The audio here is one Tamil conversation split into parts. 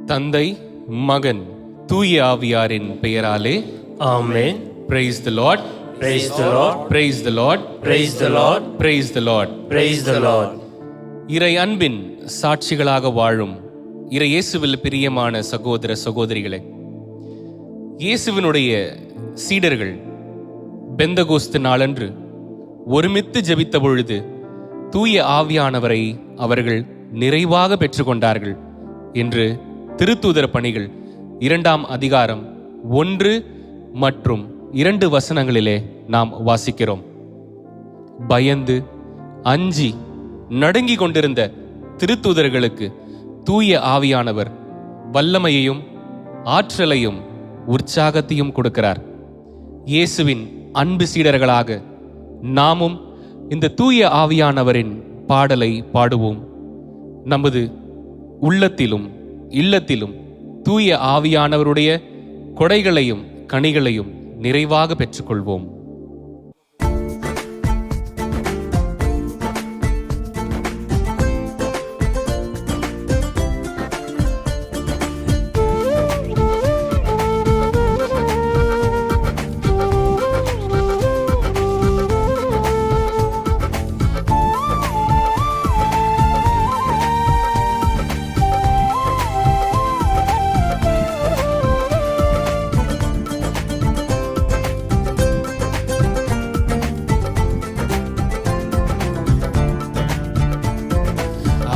தந்தை, மகன், தூய ஆவியாரின் பெயராலே ஆமென். Praise the Lord. Praise the Lord. Praise the Lord. Praise the Lord. Praise the Lord. Praise the Lord. இறை அன்பின் சாட்சிகளாக வாழும் இறை இயேசுவில் பிரியமான சகோதர சகோதரிகளே, இயேசுவினுடைய சீடர்கள் பெந்தகோஸ்து நாளன்று ஒருமித்து ஜெபித்த பொழுது தூய ஆவியானவரை அவர்கள் நிறைவாக பெற்றுக்கொண்டார்கள் என்று திருத்தூதர் பணிகள் 2ஆம் அதிகாரம் 1 மற்றும் 2 வசனங்களிலே நாம் வாசிக்கிறோம். பயந்து அஞ்சி நடுங்கிக் கொண்டிருந்த திருத்தூதர்களுக்கு தூய ஆவியானவர் வல்லமையையும் ஆற்றலையும் உற்சாகத்தையும் கொடுக்கிறார். இயேசுவின் அன்பு சீடர்களாக நாமும் இந்த தூய ஆவியானவரின் பாடலை பாடுவோம். நமது உள்ளத்திலும் இல்லத்திலும் தூய ஆவியானவருடைய கொடைகளையும் கனிகளையும் நிறைவாக பெற்றுக்கொள்வோம்.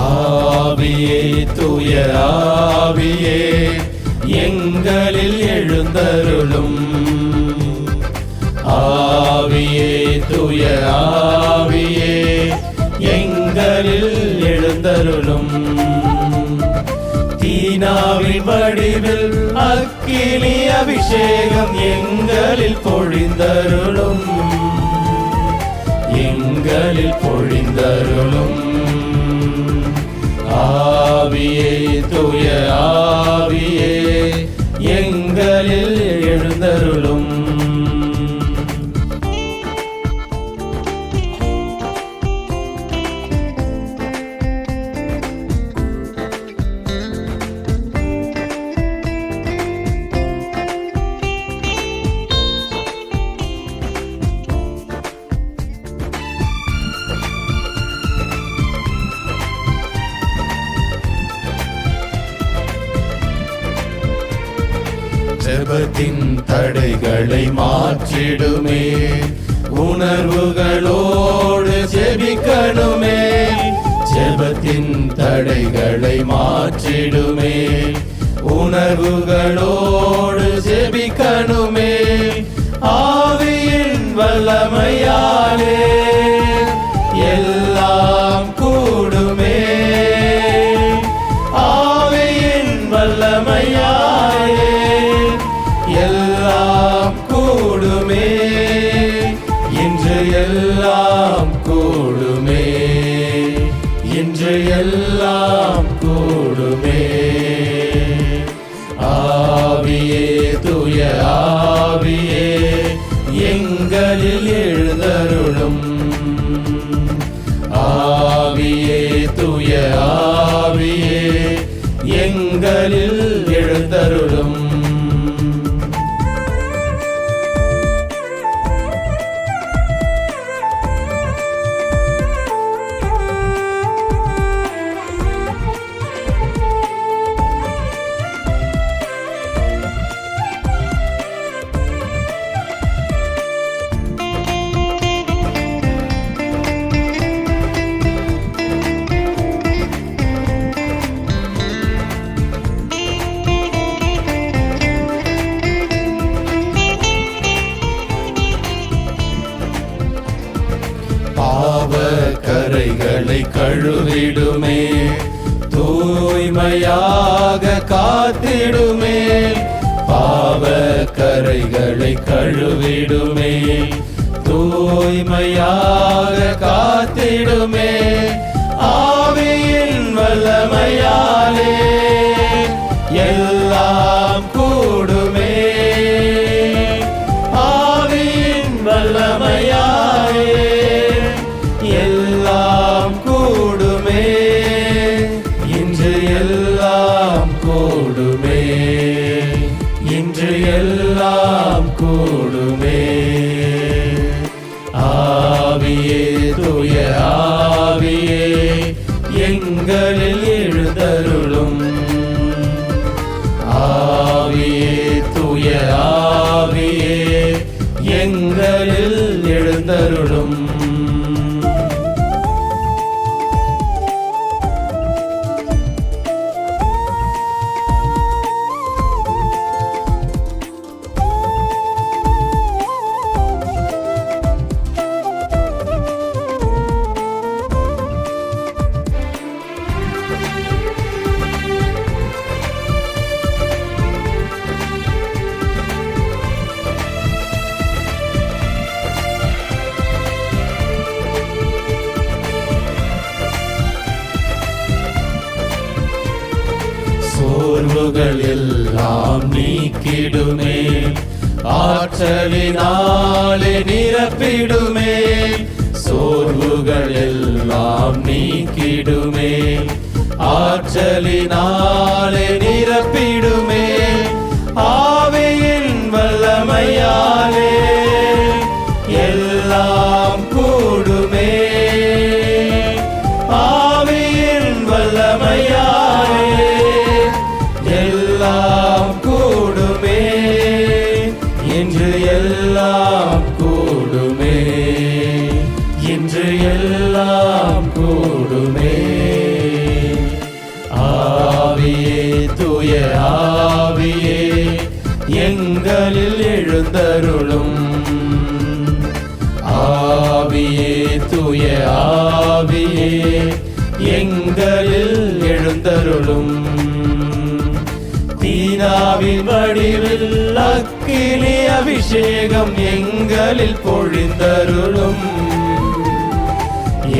ஆவியே, தூய ஆவியே, எங்களில் எழுந்தருளும். ஆவியே, தூய ஆவியே, எங்களில் எழுந்தருளும். தீனாவின் வடிவில் அக்கினி அபிஷேகம் எங்களில் பொழிந்தருளும். எங்களில் பொழிந்தருளும். ஆவியே, தூய ஆவியே, எங்களில் எழுந்தருளும். ஜெபத்தின் தடைகளை மாற்றிடுமே, உணர்வுகளோடு ஜெபிக்கணுமே. ஜெபத்தின் தடைகளை மாற்றிடுமே, உணர்வுகளோடு ஜெபிக்கணுமே. ஆவியின் வல்லமையாலே எல்லாம் கூடுமே. ஆவியின் வல்லமையாலே எல்லாம் கூடுமே. இன்று எல்லாம் கூடுமே. இன்று எல்லாம் கூடுமே. ஆவியே, தூய ஆவியே, எங்களில் எழுந்தருளும். ஆவியே, தூய ஆவியே, எங்களில் எழுந்தருளும். கரைகளை கழுவிடுமே, தூய்மையாக காத்திடுமே. பாவ கரைகளை கழுவிடுமே, தூய்மையாக காத்திடுமே. காத்திடுமே ஆவியின் வல்லமையாலே எல்லாம் கூடுமே ஆவியின் வல்லமையாலே எல்லாம் கூடுமே இன்று எல்லாம் கூடுமே இன்று எல்லாம் கூடுமே ஆவியே தூய ஆவியே எங்களில் எழுந்தருளும் ஆவியே தூய ஆவியே எங்களில் எழுந்தருளும் சோர்வுகள் எல்லாம் நீக்கிடுமே ஆற்றலினாலே நிரப்பிடுமே சோர்வுகள் எல்லாம் நீக்கிடுமே ஆற்றலினாலே நிரப்பிடுமே ஆவியின் வல்லமையாலே எல்லாம் கூடுமே ஆவியின் வல்லமையாலே எல்லாம் கூடுமே இன்று எல்லாம் கூடுமே இன்று எல்லாம் கூடுமே ஆவியே தூய ஆவியே எங்களில் எழுந்தருளும் ஆவியே தூய ஆவியே எங்களில் எழுந்தருளும் தீனாவின் வடிவில் அக்கினி அபிஷேகம் எங்களில் பொழிந்தருளும்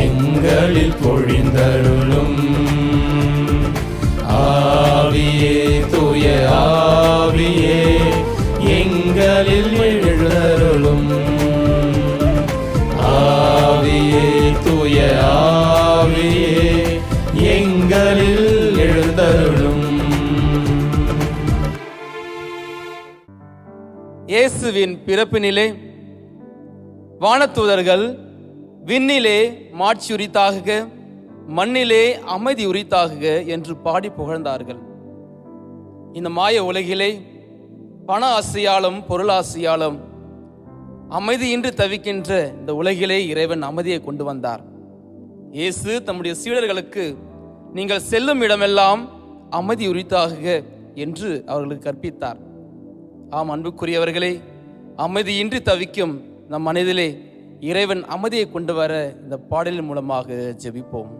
எங்களில் பொழிந்தருளும் ஆவியே தூய ஆவியே எங்களில் எழுந்தருளும் ஆவியே தூய ஆவியே எங்களில் எழுந்தருளும் இயேசுவின் பிறப்பினிலே வானதூதர்கள் விண்ணிலே மாட்சி உரித்தாகுக மண்ணிலே அமைதி உரித்தாகுக என்று பாடி புகழ்ந்தார்கள். இந்த மாய உலகிலே பண ஆசையாலும் பொருளாசையாலும் அமைதியின்றி தவிக்கின்ற இந்த உலகிலே இறைவன் அமைதியை கொண்டு வந்தார். இயேசு தம்முடைய சீடர்களுக்கு நீங்கள் செல்லும் இடமெல்லாம் அமைதி உரித்தாகுக என்று அவர்களுக்கு கற்பித்தார். ஆம் அன்புக்குரியவர்களே, அமைதியின்றி தவிக்கும் நம் மனதிலே இறைவன் அமைதியை கொண்டு வர இந்த பாடலின் மூலமாக ஜெபிப்போம்.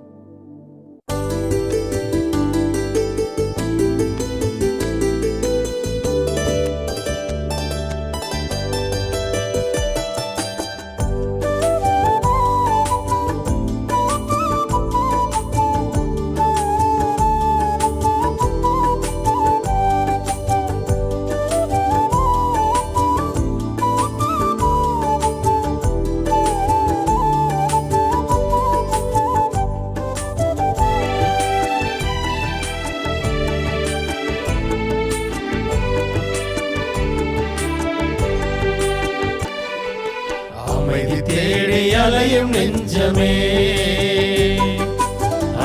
அமைதி தேடி அலையும் நெஞ்சமே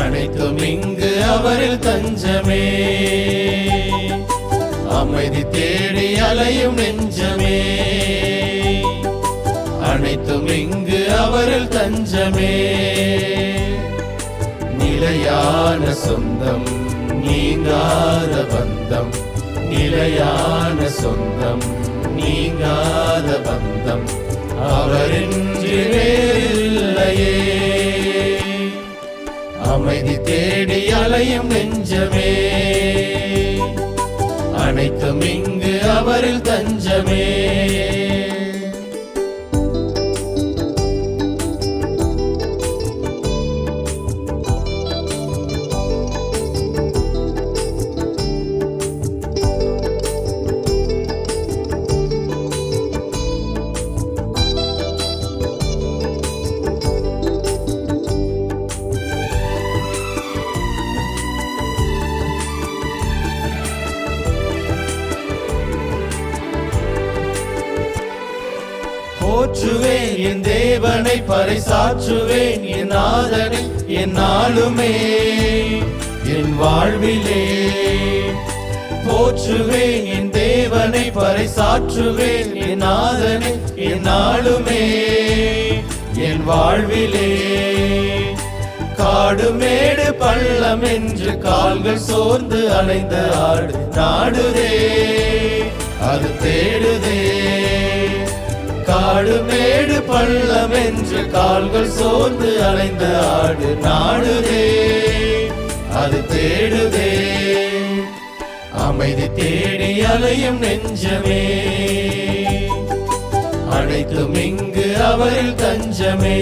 அனைத்தும் இங்கு அவரில் தஞ்சமே அமைதி தேடி அலையும் நெஞ்சமே அனைத்தும் இங்கு அவரில் தஞ்சமே நிலையான சொந்தம் நீங்காத பந்தம் நிலையான சொந்தம் நீங்காத பந்தம் அவரின்றி வேறில்லையே அமைதி தேடி அலையும் நெஞ்சமே அனைத்தும் இங்கு அவரில் தஞ்சமே தேவனை பறைசாற்றுவேன் என் நாதனை என்னாலுமே என் வாழ்விலே போற்றுவேன் என் தேவனை பறைசாற்றுவேன் என் நாதனை என்னாலுமே என் வாழ்விலே காடு மேடு பள்ளம் என்று கால்கள் சோர்ந்து அலைந்த ஆடு நாடுதே அது தேடுதே காடு மேடு பள்ளம் என்று கால்கள் சோர்ந்து அலைந்த ஆடு நாடுதே அது தேடுதே அமைதி தேடி அலையும் நெஞ்சமே அனைத்தும் இங்கு அவரில் தஞ்சமே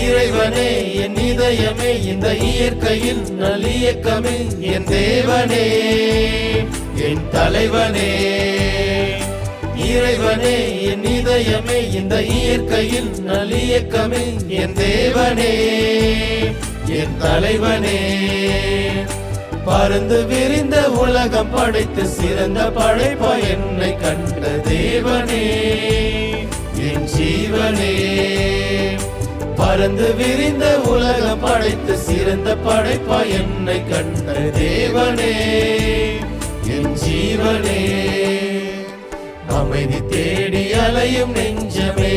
இறைவனே என் இதயமே இந்த இயற்கையின் நல்லியக்கமே என் தேவனே என் தலைவனே இறைவனே என் இதயமே இந்த இயற்கையின் நல்லியக்கமே என் தேவனே என் தலைவனே பறந்து விரிந்த உலகம் படைத்து சிறந்த படைப்பா என்னை கண்ட தேவனே என் ஜீவனே பறந்து விரிந்த உலகம் படைத்து சிறந்த படைப்பா என்னை கண்ட தேவனே என் ஜீவனே அமைதி தேடி அலையும் நெஞ்சமே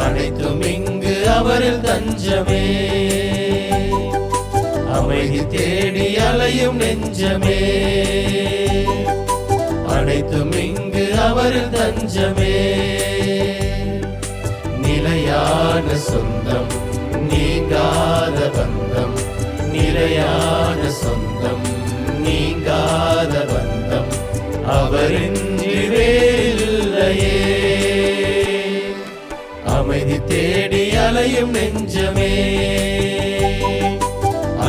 அனைத்தும் இங்கு அவரில் தஞ்சமே அமைதி தேடி அலையும் நெஞ்சமே அனைத்தும் இங்கு அவரில் தஞ்சமே நிலையான சொந்தம் நீங்காத பந்தம் நிலையான சொந்தம் நீங்காத பந்தம் அவரின்றி வேறில்லையே அமைதி தேடி அலையும் நெஞ்சமே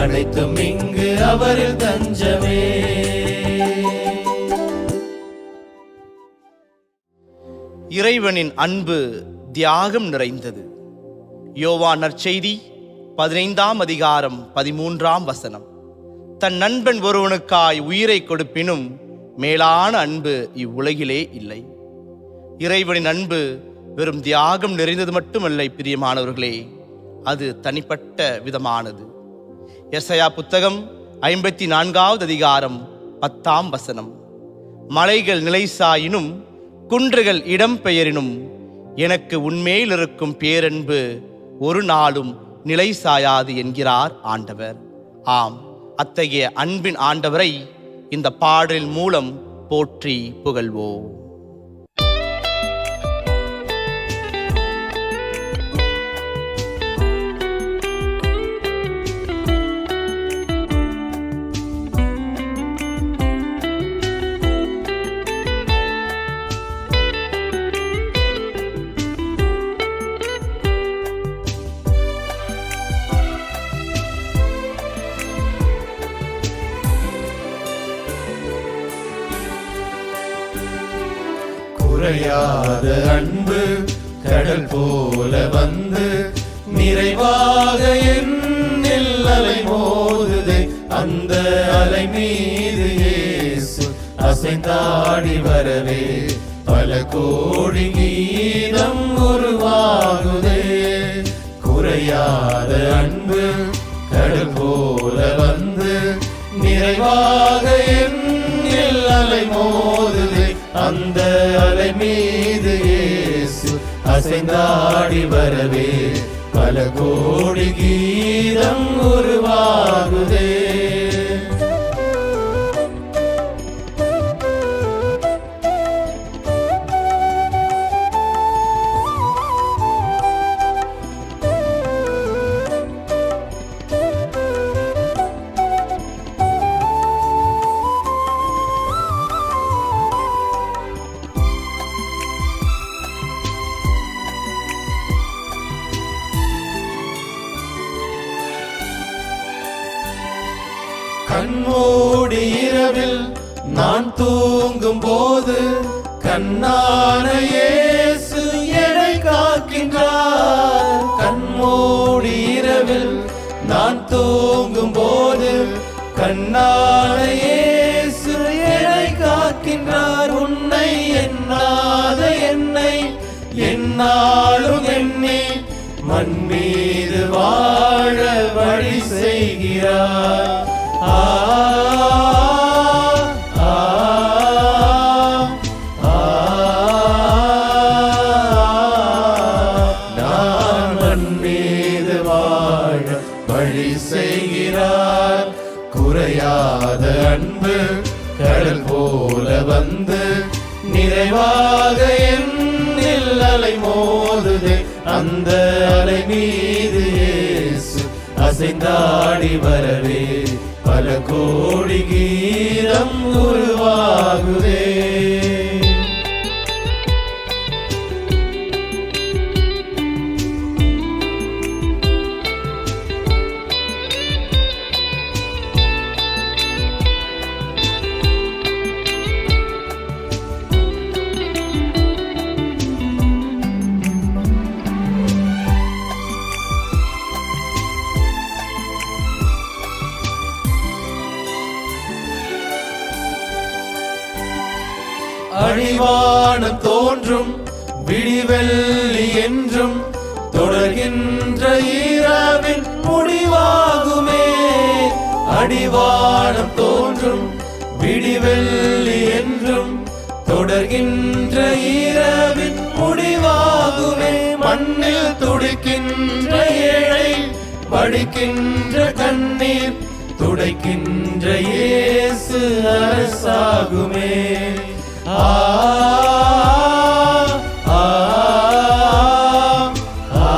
அனைத்தும் இங்கு அவரில் தஞ்சமே இறைவனின் அன்பு தியாகம் நிறைந்தது. யோவான் நற்செய்தி 15ஆம் அதிகாரம் 13ஆம் வசனம். தன் நண்பன் ஒருவனுக்காய் உயிரை கொடுப்பினும் மேலான அன்பு இவ்வுலகிலே இல்லை. இறைவனின் அன்பு வெறும் தியாகம் நிறைந்தது மட்டுமல்ல பிரியமானவர்களே, அது தனிப்பட்ட விதமானது. எசையா புத்தகம் 54வது அதிகாரம் 10ஆம் வசனம். மலைகள் நிலைசாயினும் குன்றுகள் இடம் பெயரினும் எனக்கு உன்மேல் இருக்கும் பேரன்பு ஒரு நாளும் நிலை சாயாது என்கிறார் ஆண்டவர். ஆம், அத்தகைய அன்பின் ஆண்டவரை இந்த பாடலின் மூலம் போற்றி புகழ்வோம். குறையாத அன்பு கடல் போல வந்து நிறைவாக என்னில் அலை மோதுதே. அந்த அலை மீது இயேசு அசைந்தாடி வரவே பல கோடி கீதம் உருவாகுதே. குறையாத அன்பு கடல் போல வந்து நிறைவாக என்னில் அலை மோதுதே. அந்த அலை மீது இயேசு அசைந்தாடி வரவே பல கோடி கீதம் உருவாகுதே. இரவில் நான் தூங்கும் போது கண்ணான இயேசு என்னை காக்கின்றார். கண்மூடி இரவில் நான் தூங்கும் போது கண்ணான இயேசு என்னை காக்கின்றார். உன்னை எண்ணாத என்னை என்னாலும் எண்ணி மண் மீது வாழ வழி செய்கிறார். ஆ ஆ, ஆ, நான் மண் மீது வாழ வழி செய்கிறார். குறையாத அன்பு கடல் போல வந்து நிறைவாக என்னில் அலை மோதுதே. அந்த அலை மீது இயேசு அசைந்தாடி வரவே பல கோடி கீதம் உருவாகுதே. அழிவானம் தோன்றும் விடிவெள்ளி என்றும் தொடர்கின்ற இரவின் முடிவாகுமே. அடிவானம் தோன்றும் விடிவெள்ளி என்றும் தொடர்கின்ற இரவின் முடிவாகுமே. மண்ணில் துடிக்கின்ற ஏழை வடிக்கின்ற கண்ணீர் துடைக்கின்ற இயேசு அரசாகுமே. ஆ ஆ, ஆ,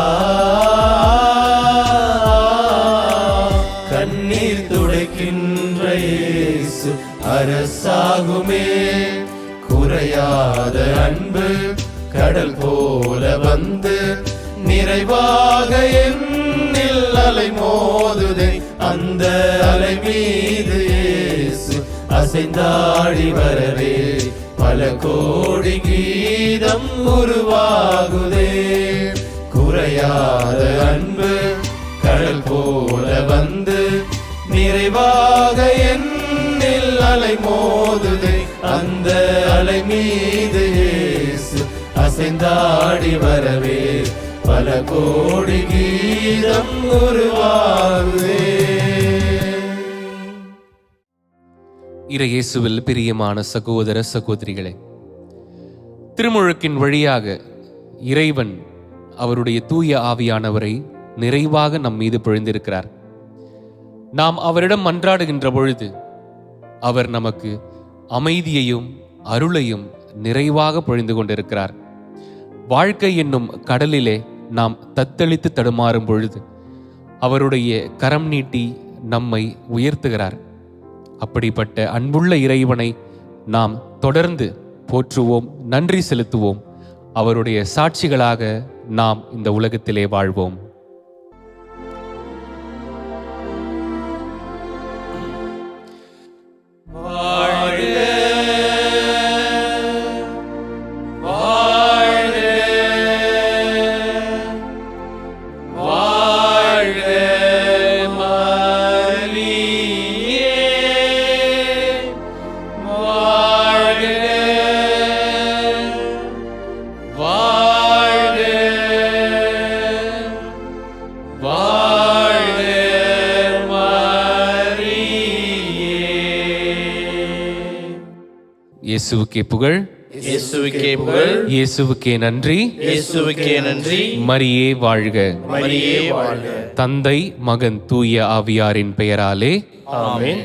கண்ணீர் துடைக்கின்ற இயேசு அரசாகுமே. குறையாத அன்பு கடல் போல வந்து நிறைவாக என்னில் அலை மோதுதே. அந்த அலை மீது இயேசு அசைந்தாடி வரவே பல கோடி கீதம் உருவாகுதே. குறையாத அன்பு கடல் போல வந்து நிறைவாக என்னில் அலை மோதுதே. அந்த அலை மீது இயேசு அசைந்தாடி வரவே பல கோடி கீதம் உருவாகுதே. இறையேசுவில் பிரியமான சகோதர சகோதரிகளே, திருமுழுக்கின் வழியாக இறைவன் அவருடைய தூய ஆவியானவரை நிறைவாக நம் மீது பொழிந்திருக்கிறார். நாம் அவரிடம் மன்றாடுகின்ற பொழுது அவர் நமக்கு அமைதியையும் அருளையும் நிறைவாக பொழிந்து கொண்டிருக்கிறார். வாழ்க்கை என்னும் கடலிலே நாம் தத்தளித்து தடுமாறும் பொழுது அவருடைய கரம் நீட்டி நம்மை உயர்த்துகிறார். அப்படிப்பட்ட அன்புள்ள இறைவனை நாம் தொடர்ந்து போற்றுவோம், நன்றி செலுத்துவோம். அவருடைய சாட்சிகளாக நாம் இந்த உலகத்திலே வாழ்வோம். இயேசுவுக்கே புகழ், இயேசுவுக்கே புகழ், இயேசுவுக்கே நன்றி, இயேசுவுக்கே நன்றி. மரியே வாழ்க, மரியே வாழ்க. தந்தை மகன் தூய ஆவியாரின் பெயராலே ஆமென்.